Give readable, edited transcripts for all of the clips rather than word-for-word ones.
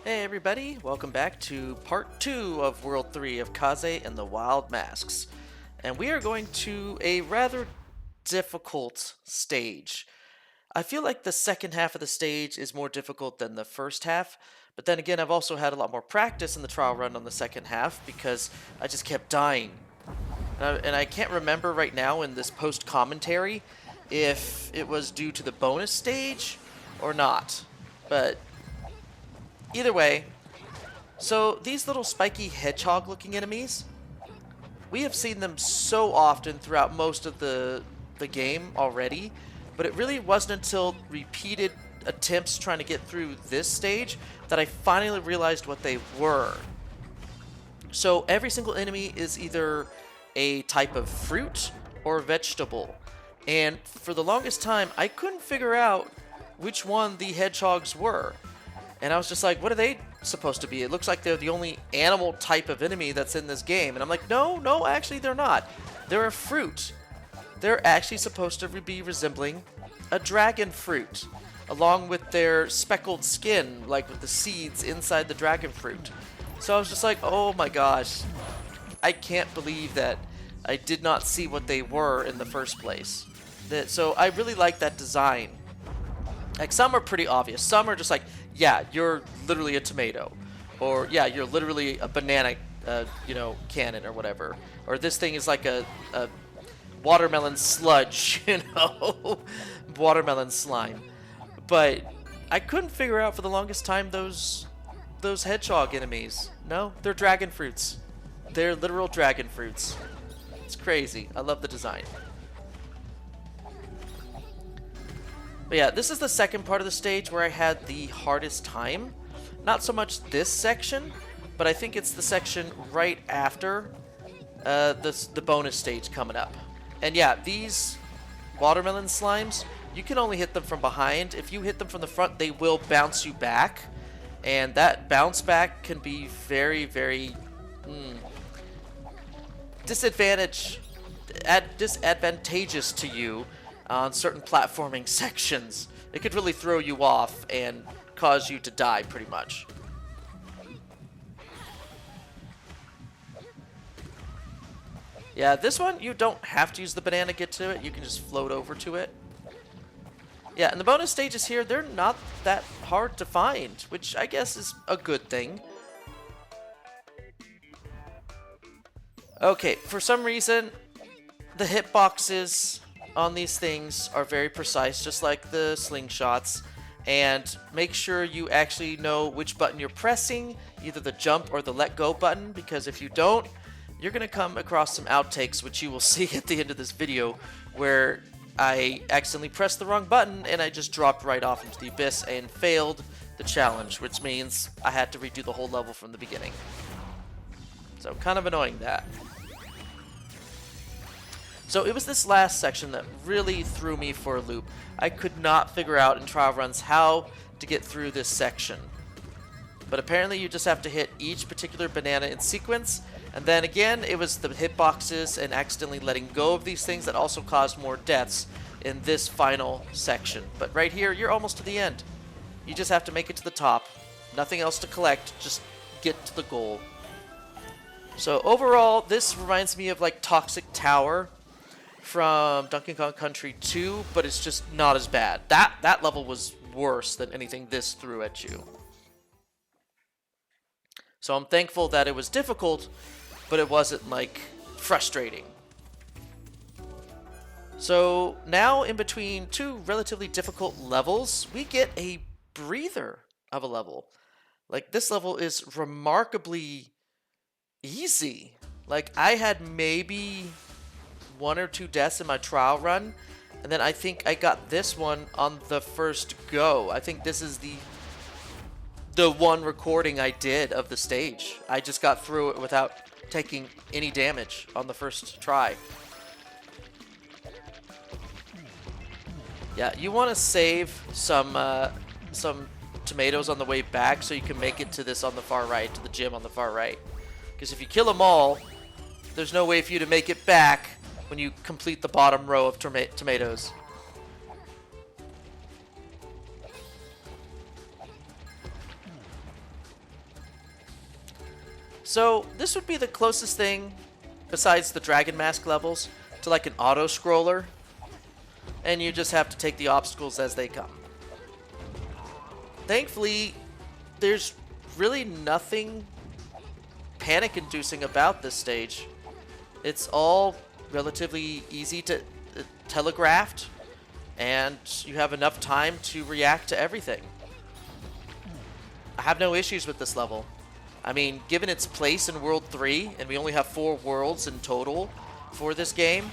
Hey everybody, welcome back to part 2 of World 3 of Kaze and the Wild Masks. And we are going to a rather difficult stage. I feel like the second half of the stage is more difficult than the first half, but then again I've also had a lot more practice in the trial run on the second half because I just kept dying. And I can't remember right now in this post-commentary if it was due to the bonus stage or not. But either way, so these little spiky hedgehog-looking enemies, we have seen them so often throughout most of the game already, but it really wasn't until repeated attempts trying to get through this stage that I finally realized what they were. So every single enemy is either a type of fruit or vegetable, and for the longest time I couldn't figure out which one the hedgehogs were. And I was just like, what are they supposed to be? It looks like they're the only animal type of enemy that's in this game. And I'm like, no, actually they're not. They're a fruit. They're actually supposed to be resembling a dragon fruit, along with their speckled skin, like with the seeds inside the dragon fruit. So I was just like, oh my gosh, I can't believe that I did not see what they were in the first place. So I really like that design. Like, some are pretty obvious. Some are just like, yeah, you're literally a tomato. Or, yeah, you're literally a banana, cannon or whatever. Or this thing is like a watermelon sludge, watermelon slime. But I couldn't figure out for the longest time those hedgehog enemies. No, they're dragon fruits. They're literal dragon fruits. It's crazy. I love the design. But yeah, this is the second part of the stage where I had the hardest time. Not so much this section, but I think it's the section right after the bonus stage coming up. And yeah, these watermelon slimes, you can only hit them from behind. If you hit them from the front, they will bounce you back. And that bounce back can be very, very disadvantageous to you on certain platforming sections. It could really throw you off and cause you to die pretty much. Yeah, this one you don't have to use the banana to get to it. You can just float over to it. Yeah, and the bonus stages here, they're not that hard to find, which I guess is a good thing. Okay, for some reason, the hitboxes on these things are very precise, just like the slingshots. And make sure you actually know which button you're pressing, either the jump or the let go button, because if you don't, you're going to come across some outtakes, which you will see at the end of this video, where I accidentally pressed the wrong button and I just dropped right off into the abyss and failed the challenge, which means I had to redo the whole level from the beginning. So kind of annoying that. So it was this last section that really threw me for a loop. I could not figure out in trial runs how to get through this section. But apparently you just have to hit each particular banana in sequence, and then again it was the hitboxes and accidentally letting go of these things that also caused more deaths in this final section. But right here, you're almost to the end. You just have to make it to the top. Nothing else to collect, just get to the goal. So overall, this reminds me of like Toxic Tower from Donkey Kong Country 2, but it's just not as bad. That level was worse than anything this threw at you. So I'm thankful that it was difficult, but it wasn't like frustrating. So now in between two relatively difficult levels, we get a breather of a level. Like, this level is remarkably easy. Like, I had maybe 1 or 2 deaths in my trial run, and then I think I got this one on the first go. I think this is the one recording I did of the stage. I just got through it without taking any damage on the first try. Yeah, you want to save some tomatoes on the way back so you can make it to this on the far right, to the gym on the far right. Because if you kill them all, there's no way for you to make it back when you complete the bottom row of tomatoes. So this would be the closest thing, besides the Dragon Mask levels, to like an auto-scroller. And you just have to take the obstacles as they come. Thankfully, there's really nothing panic-inducing about this stage. It's all relatively easy to telegraphed, and you have enough time to react to everything. I have no issues with this level. I mean, given its place in World 3, and we only have 4 worlds in total for this game,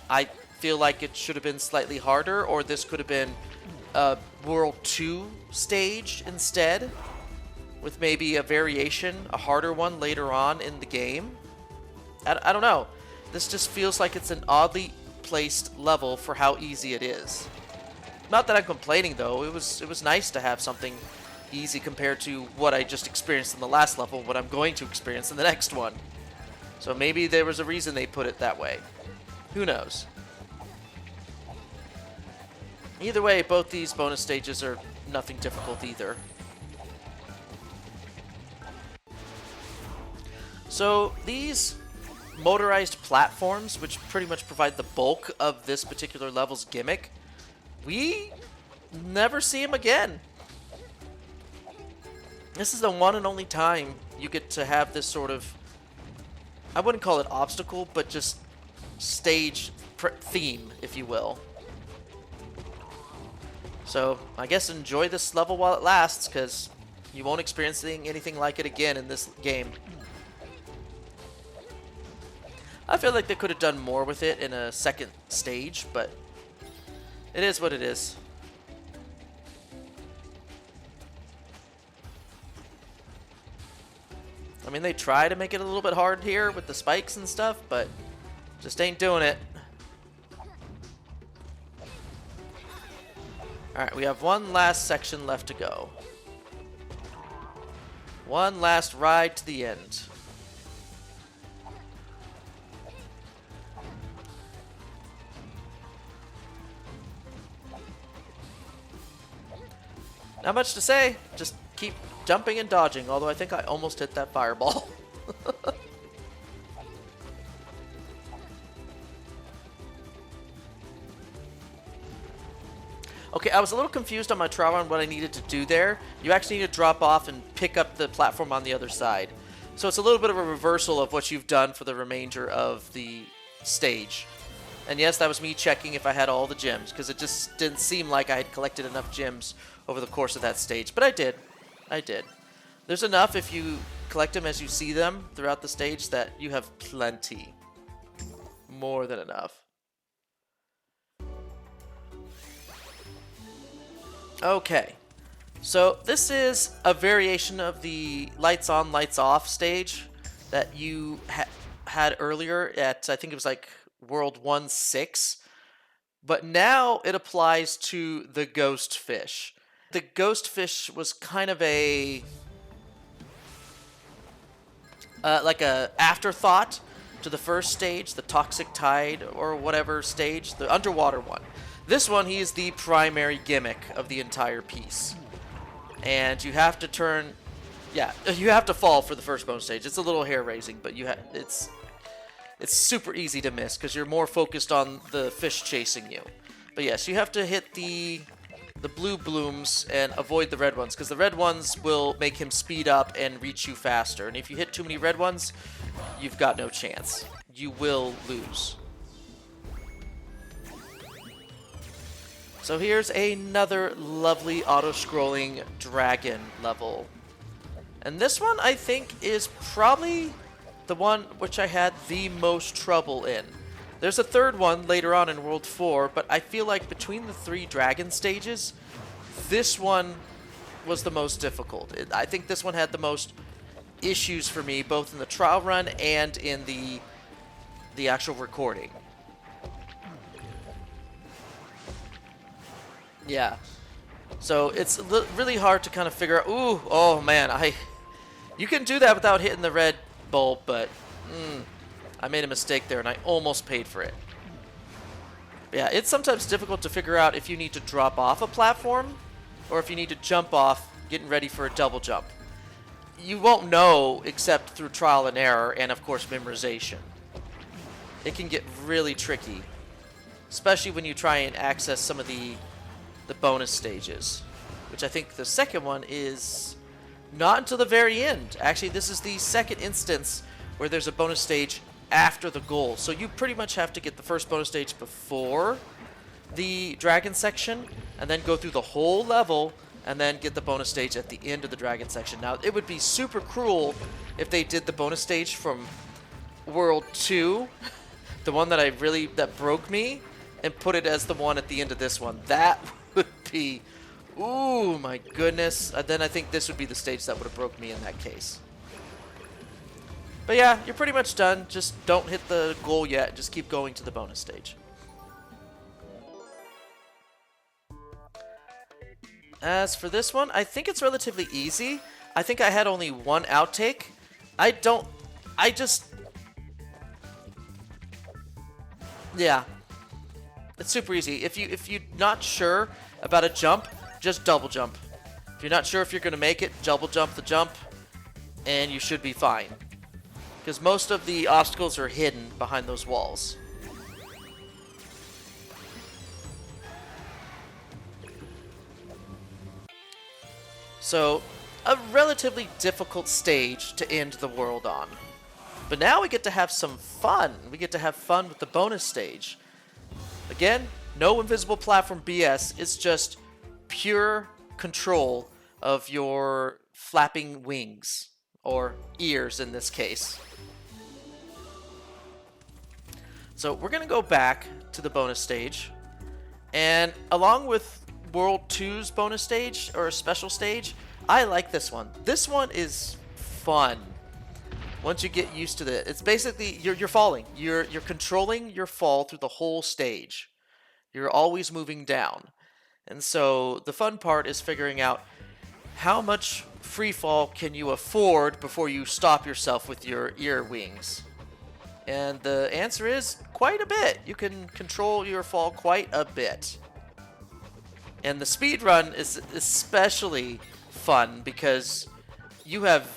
I feel like it should have been slightly harder, or this could have been a World 2 stage instead, with maybe a variation, a harder one later on in the game. I don't know. This just feels like it's an oddly placed level for how easy it is. Not that I'm complaining though. It was nice to have something easy compared to what I just experienced in the last level, what I'm going to experience in the next one. So maybe there was a reason they put it that way. Who knows? Either way, both these bonus stages are nothing difficult either. So these motorized platforms, which pretty much provide the bulk of this particular level's gimmick, we never see them again. This is the one and only time you get to have this sort of, I wouldn't call it obstacle, but just stage theme, if you will. So I guess enjoy this level while it lasts, because you won't experience anything like it again in this game. I feel like they could have done more with it in a second stage, but it is what it is. I mean, they try to make it a little bit hard here with the spikes and stuff, but just ain't doing it. Alright, we have one last section left to go. One last ride to the end. Not much to say, just keep jumping and dodging, although I think I almost hit that fireball. Okay, I was a little confused on my trial run what I needed to do there. You actually need to drop off and pick up the platform on the other side. So it's a little bit of a reversal of what you've done for the remainder of the stage. And yes, that was me checking if I had all the gems, because it just didn't seem like I had collected enough gems over the course of that stage. But I did. I did. There's enough if you collect them as you see them throughout the stage that you have plenty. More than enough. Okay. So this is a variation of the lights on, lights off stage that you had earlier at, I think it was like World 1-6. But now it applies to the ghost fish. The ghost fish was kind of a like a afterthought to the first stage, the Toxic Tide or whatever stage, the underwater one. This one, he is the primary gimmick of the entire piece. And you have to turn, yeah, you have to fall for the first bonus stage. It's a little hair-raising, but it's super easy to miss because you're more focused on the fish chasing you. But yes, you have to hit the blue blooms and avoid the red ones, because the red ones will make him speed up and reach you faster. And if you hit too many red ones, you've got no chance. You will lose. So here's another lovely auto-scrolling dragon level. And this one, I think, is probably the one which I had the most trouble in. There's a third one later on in World 4, but I feel like between the 3 dragon stages, this one was the most difficult. I think this one had the most issues for me, both in the trial run and in the actual recording. Yeah. So it's really hard to kind of figure out, ooh, oh man, you can do that without hitting the red bulb, but I made a mistake there and I almost paid for it. But yeah, it's sometimes difficult to figure out if you need to drop off a platform or if you need to jump off, getting ready for a double jump. you won't know except through trial and error and, of course, memorization. It can get really tricky, especially when you try and access some of the bonus stages, which I think the second one is not until the very end. Actually, this is the second instance where there's a bonus stage after the goal. So you pretty much have to get the first bonus stage before the dragon section, and then go through the whole level, and then get the bonus stage at the end of the dragon section. Now, it would be super cruel if they did the bonus stage from World 2, the one that broke me, and put it as the one at the end of this one. That would be, ooh, my goodness. Then I think this would be the stage that would have broke me in that case. But yeah, you're pretty much done. Just don't hit the goal yet. Just keep going to the bonus stage. As for this one, I think it's relatively easy. I think I had only one outtake. Yeah. It's super easy. If you're not sure about a jump, just double jump. If you're not sure if you're going to make it, double jump the jump, and you should be fine. Because most of the obstacles are hidden behind those walls. So, a relatively difficult stage to end the world on. But now we get to have some fun. We get to have fun with the bonus stage. Again, no invisible platform BS. It's just pure control of your flapping wings. Or ears in this case. So we're going to go back to the bonus stage. And along with World 2's bonus stage, or a special stage, I like this one. This one is fun. Once you get used to it, it's basically you're falling. You're controlling your fall through the whole stage. You're always moving down. And so the fun part is figuring out how much free fall can you afford before you stop yourself with your ear wings. And the answer is quite a bit. You can control your fall quite a bit. And the speed run is especially fun because you have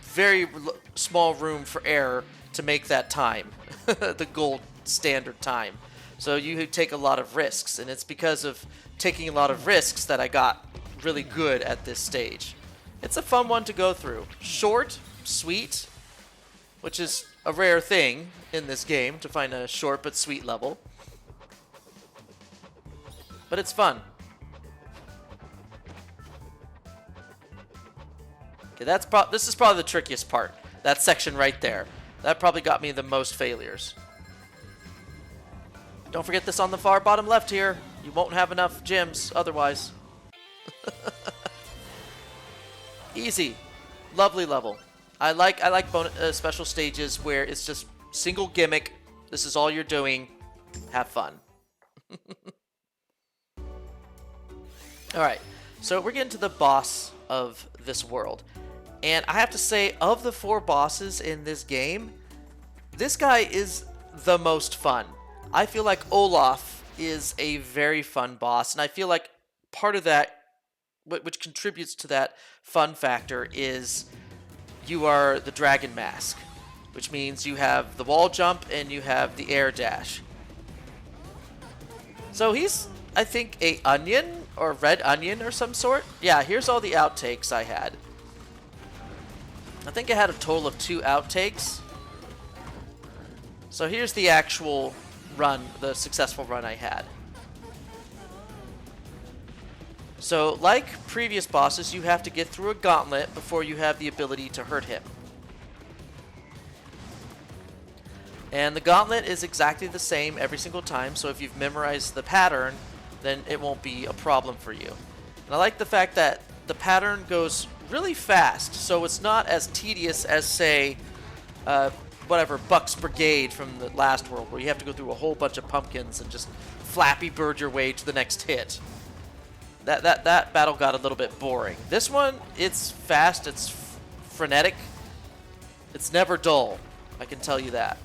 very small room for error to make that time, the gold standard time. So you take a lot of risks, and it's because of taking a lot of risks that I got really good at this stage. It's a fun one to go through. Short, sweet, which is a rare thing in this game to find a short but sweet level. But it's fun. Okay, this is probably the trickiest part. That section right there. That probably got me the most failures. Don't forget this on the far bottom left here. You won't have enough gems otherwise. Easy. Lovely level. I like special stages where it's just single gimmick. This is all you're doing. Have fun. Alright, so we're getting to the boss of this world. And I have to say, of the 4 bosses in this game, this guy is the most fun. I feel like Olaf is a very fun boss, and I feel like part of that, which contributes to that fun factor, is you are the dragon mask, which means you have the wall jump and you have the air dash. So he's, I think, a onion or red onion or some sort. Yeah, here's all the outtakes I had. I think I had a total of 2 outtakes. So here's the actual run, the successful run I had. So, like previous bosses, you have to get through a gauntlet before you have the ability to hurt him. And the gauntlet is exactly the same every single time, so if you've memorized the pattern, then it won't be a problem for you. And I like the fact that the pattern goes really fast, so it's not as tedious as, say, Buck's Brigade from the last world, where you have to go through a whole bunch of pumpkins and just Flappy Bird your way to the next hit. That battle got a little bit boring. This one, it's fast, it's frenetic, it's never dull, I can tell you that.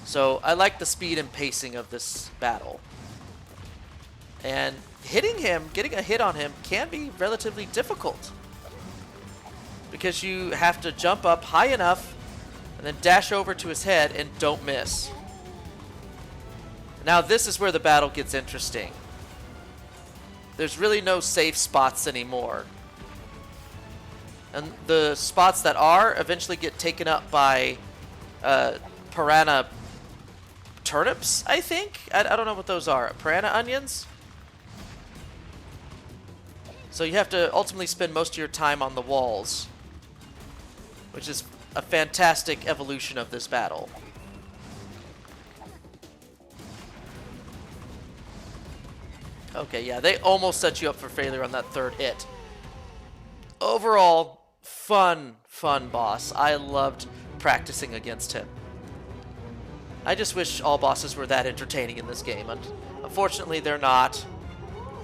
So I like the speed and pacing of this battle. And hitting him, getting a hit on him, can be relatively difficult. Because you have to jump up high enough and then dash over to his head and don't miss. Now this is where the battle gets interesting. There's really no safe spots anymore. And the spots that are eventually get taken up by piranha turnips, I think? I don't know what those are. Piranha onions? So you have to ultimately spend most of your time on the walls, which is a fantastic evolution of this battle. Okay, yeah, they almost set you up for failure on that third hit. Overall, fun boss. I loved practicing against him. I just wish all bosses were that entertaining in this game, and unfortunately they're not.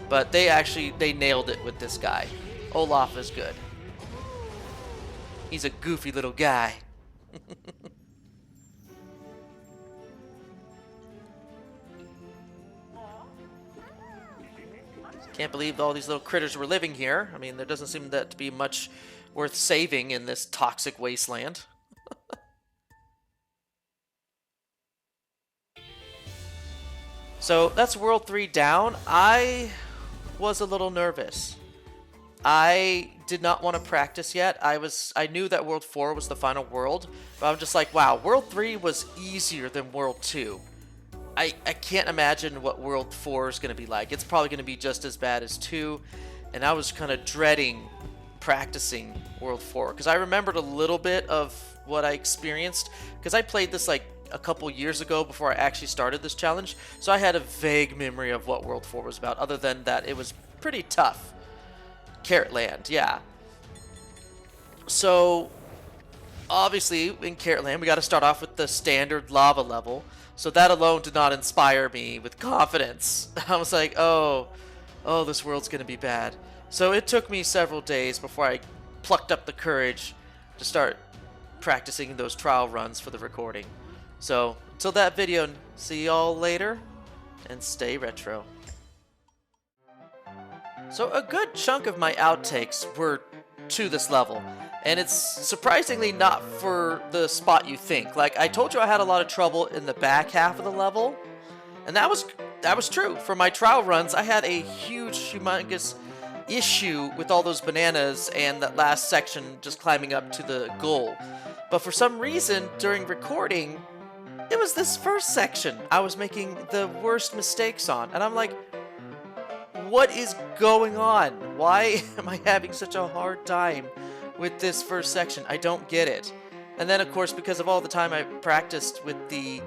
But they nailed it with this guy. Olaf is good. He's a goofy little guy. Can't believe all these little critters were living here. I mean, there doesn't seem that to be much worth saving in this toxic wasteland. So that's World 3 down. I was a little nervous. I did not want to practice yet. I knew that World 4 was the final world, but I'm just like, wow, World 3 was easier than World 2. I can't imagine what World 4 is going to be like. It's probably going to be just as bad as 2, and I was kind of dreading practicing World 4, because I remembered a little bit of what I experienced, because I played this like a couple years ago before I actually started this challenge, so I had a vague memory of what World 4 was about, other than that it was pretty tough. Carrot Land, yeah. So, obviously, in Carrot Land, we got to start off with the standard lava level, so that alone did not inspire me with confidence. I was like, oh, this world's going to be bad. So it took me several days before I plucked up the courage to start practicing those trial runs for the recording. So, until that video, see y'all later, and stay retro. So a good chunk of my outtakes were to this level, and it's surprisingly not for the spot you think. Like, I told you I had a lot of trouble in the back half of the level, and that was true. For my trial runs, I had a huge, humongous issue with all those bananas and that last section just climbing up to the goal. But for some reason, during recording, it was this first section I was making the worst mistakes on, and I'm like, what is going on? Why am I having such a hard time with this first section? I don't get it. And then, of course, because of all the time I practiced with the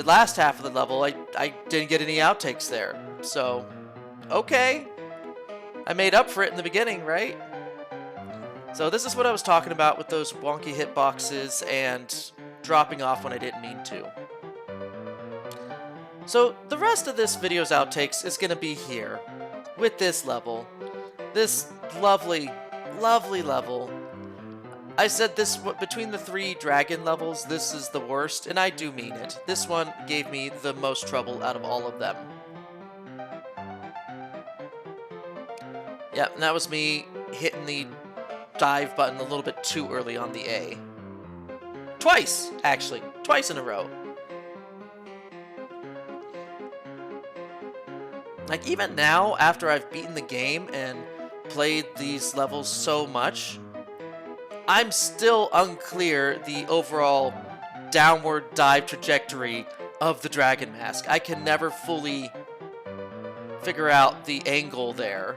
last half of the level, I didn't get any outtakes there. So, okay. I made up for it in the beginning, right? So this is what I was talking about with those wonky hitboxes and dropping off when I didn't mean to. So the rest of this video's outtakes is going to be here. With this level. This lovely, lovely level. I said this, between the 3 dragon levels, this is the worst, and I do mean it. This one gave me the most trouble out of all of them. Yep, and that was me hitting the dive button a little bit too early on the A. Twice, actually. Twice in a row. Like, even now, after I've beaten the game and played these levels so much, I'm still unclear the overall downward dive trajectory of the Dragon Mask. I can never fully figure out the angle there.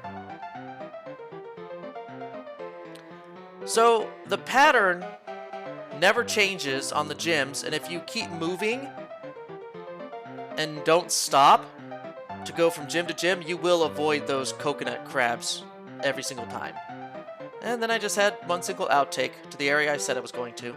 So, the pattern never changes on the gyms, and if you keep moving and don't stop to go from gym to gym, you will avoid those coconut crabs every single time. And then I just had one single outtake to the area I said I was going to.